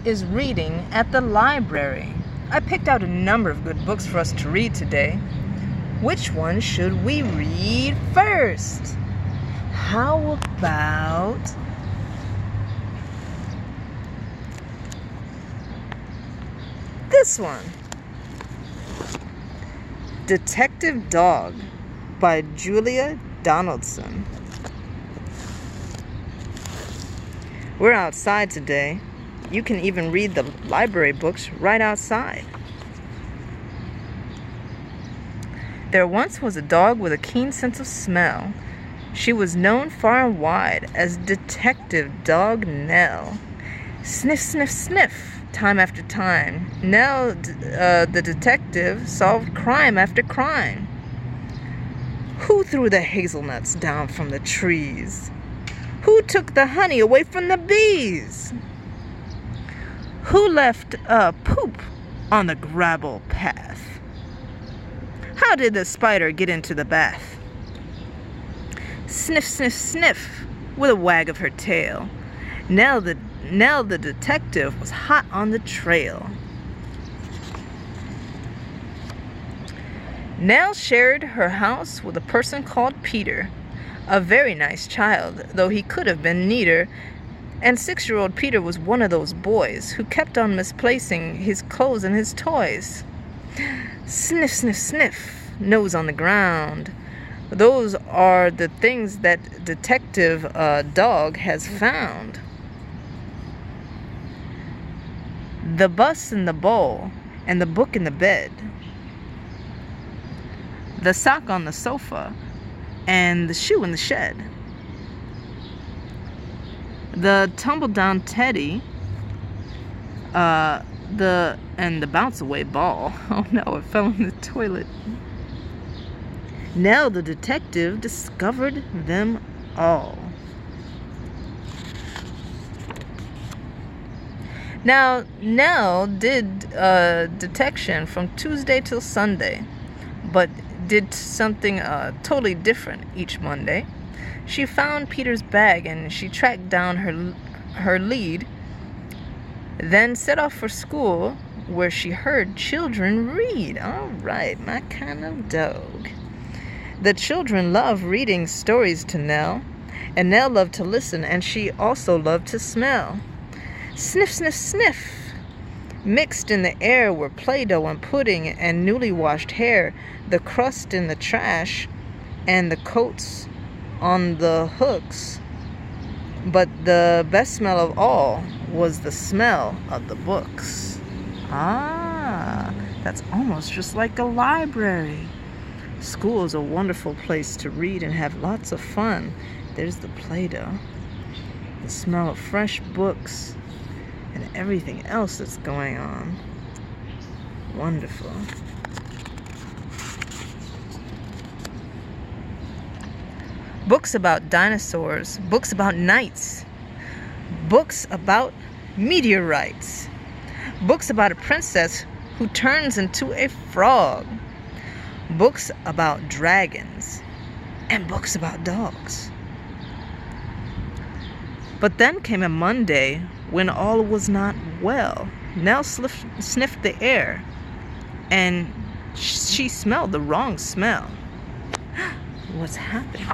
is reading at the library. I picked out a number of good books for us to read today. Which one should we read first? How about this one? Detective Dog by Julia Donaldson. We're outside today. You can even read the library books right outside. There once was a dog with a keen sense of smell. She was known far and wide as Detective Dog Nell. Sniff, sniff, sniff, time after time. Nell, the detective, solved crime after crime. Who threw the hazelnuts down from the trees? Who took the honey away from the bees? Who left poop on the gravel path? How did the spider get into the bath? Sniff, sniff, sniff, with a wag of her tail. Nell the detective was hot on the trail. Nell shared her house with a person called Peter, a very nice child, though he could have been neater. And 6-year-old Peter was one of those boys who kept on misplacing his clothes and his toys. Sniff, sniff, sniff, nose on the ground. Those are the things that Detective Dog has found. The bus in the bowl and the book in the bed. The sock on the sofa and the shoe in the shed. The tumble-down teddy, the bounce-away ball. Oh no, it fell in the toilet. Nell the detective discovered them all. Now, Nell did detection from Tuesday till Sunday, but did something totally different each Monday. She found Peter's bag and she tracked down her lead, then set off for school where she heard children read. All right, my kind of dog. The children loved reading stories to Nell, and Nell loved to listen, and she also loved to smell. Sniff, sniff, sniff. Mixed in the air were Play-Doh and pudding and newly washed hair, the crust in the trash, and the coats on the hooks. But the best smell of all was the smell of the books. Ah, that's almost just like a library. School is a wonderful place to read and have lots of fun. There's the Play-Doh, the smell of fresh books, and everything else that's going on. Wonderful. Books about dinosaurs, books about knights, books about meteorites, books about a princess who turns into a frog, books about dragons, and books about dogs. But then came a Monday when all was not well. Nell sniffed the air, and she smelled the wrong smell. What's happening?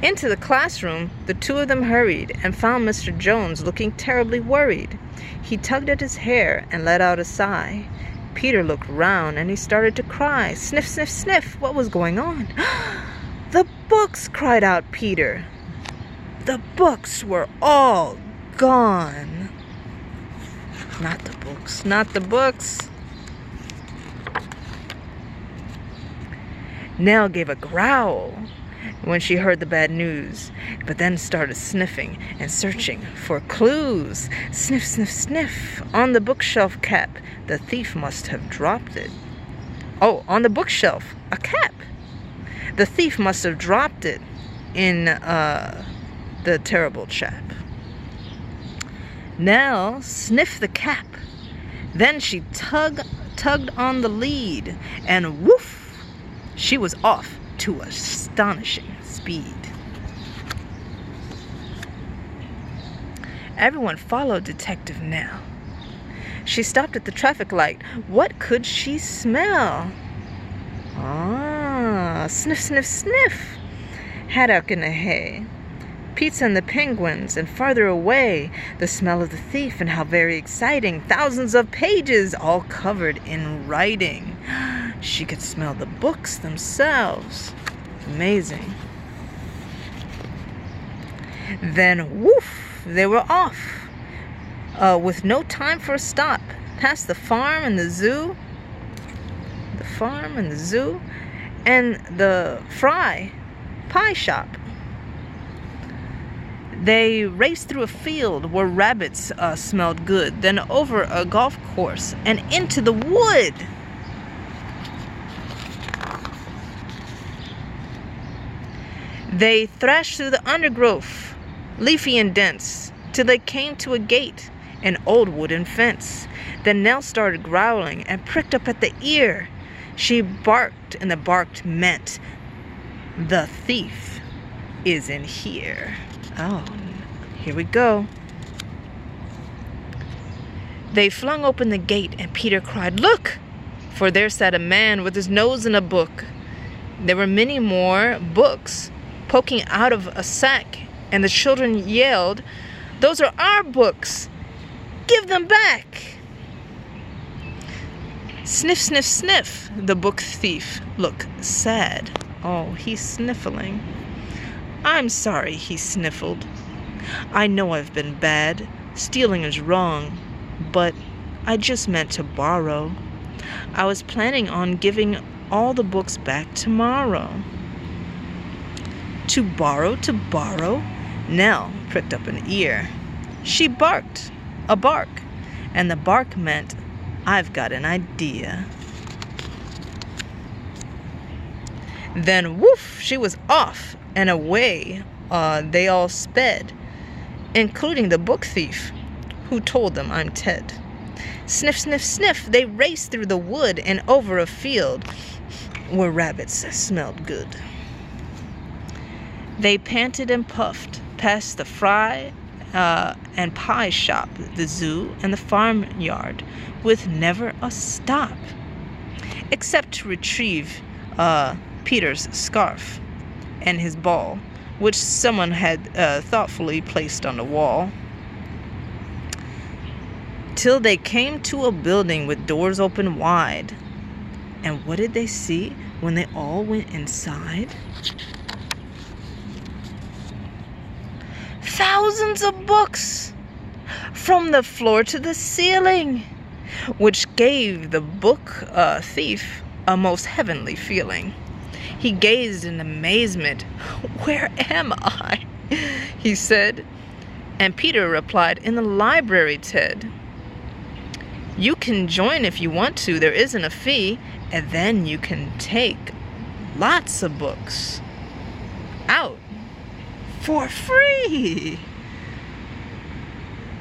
Into the classroom, the two of them hurried and found Mr. Jones looking terribly worried. He tugged at his hair and let out a sigh. Peter looked round and he started to cry. Sniff, sniff, sniff. What was going on? The books, cried out Peter. The books were all gone. Not the books, not the books. Nell gave a growl when she heard the bad news, but then started sniffing and searching for clues. Sniff, sniff, sniff. On the bookshelf cap. The thief must have dropped it. Oh, on the bookshelf, a cap. The thief must have dropped it in the terrible chap. Nell sniffed the cap. Then she tugged on the lead, and woof, she was off to astonishing speed. Everyone followed Detective Nell. She stopped at the traffic light. What could she smell? Ah, sniff, sniff, sniff. Haddock in the hay. Pizza and the penguins, and farther away, the smell of the thief, and how very exciting. Thousands of pages, all covered in writing. She could smell the books themselves. Amazing. Then, woof, they were off, with no time for a stop, past the farm and the zoo. The farm and the zoo, and the fry pie shop. They raced through a field where rabbits smelled good, then over a golf course and into the wood. They thrashed through the undergrowth, leafy and dense, till they came to a gate, an old wooden fence. Then Nell started growling and pricked up at the ear. She barked, and the barked meant, the thief is in here. Oh, here we go. They flung open the gate, and Peter cried, "Look!" For there sat a man with his nose in a book. There were many more books poking out of a sack, and the children yelled, "Those are our books! Give them back!" Sniff, sniff, sniff. The book thief looked sad. Oh, he's sniffling. "I'm sorry," he sniffled. "I know I've been bad. Stealing is wrong. But I just meant to borrow. I was planning on giving all the books back tomorrow." To borrow, to borrow? Nell pricked up an ear. She barked, a bark, and the bark meant, "I've got an idea." Then woof, she was off, and away they all sped, including the book thief, who told them, "I'm Ted." Sniff, sniff, sniff, they raced through the wood and over a field where rabbits smelled good. They panted and puffed past the fry and pie shop, the zoo, and the farmyard, with never a stop, except to retrieve Peter's scarf and his ball, which someone had thoughtfully placed on the wall, till they came to a building with doors open wide. And what did they see when they all went inside? Thousands of books, from the floor to the ceiling, which gave the book thief a most heavenly feeling. He gazed in amazement. "Where am I?" he said. And Peter replied, "In the library, Ted. You can join if you want to. There isn't a fee. And then you can take lots of books out for free."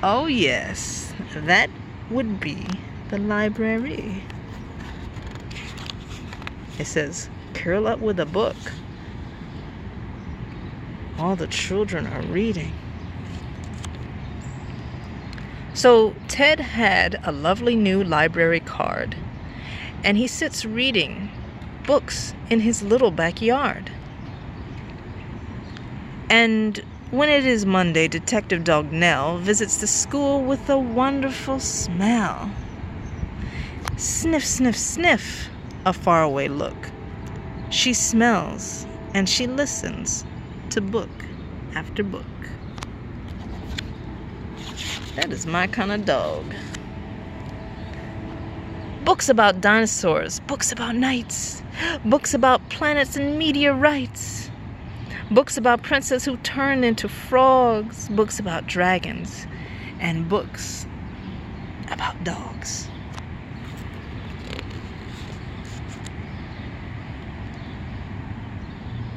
Oh yes, that would be the library. It says, "Curl up with a book. All the children are reading." So Ted had a lovely new library card, and he sits reading books in his little backyard. And when it is Monday, Detective Dog Nell visits the school with a wonderful smell. Sniff, sniff, sniff, a faraway look. She smells and she listens to book after book. That is my kind of dog. Books about dinosaurs, books about knights, books about planets and meteorites, books about princes who turn into frogs, books about dragons, and books about dogs.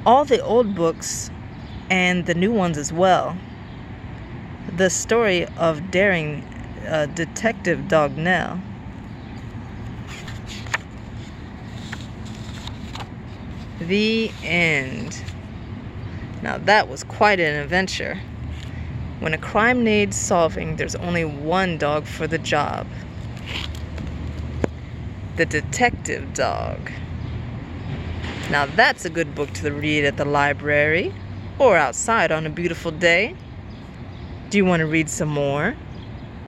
All the old books and the new ones as well. The story of daring Detective Dog Nell. The end. Now that was quite an adventure. When a crime needs solving, there's only one dog for the job. The Detective Dog. Now that's a good book to read at the library or outside on a beautiful day. Do you want to read some more?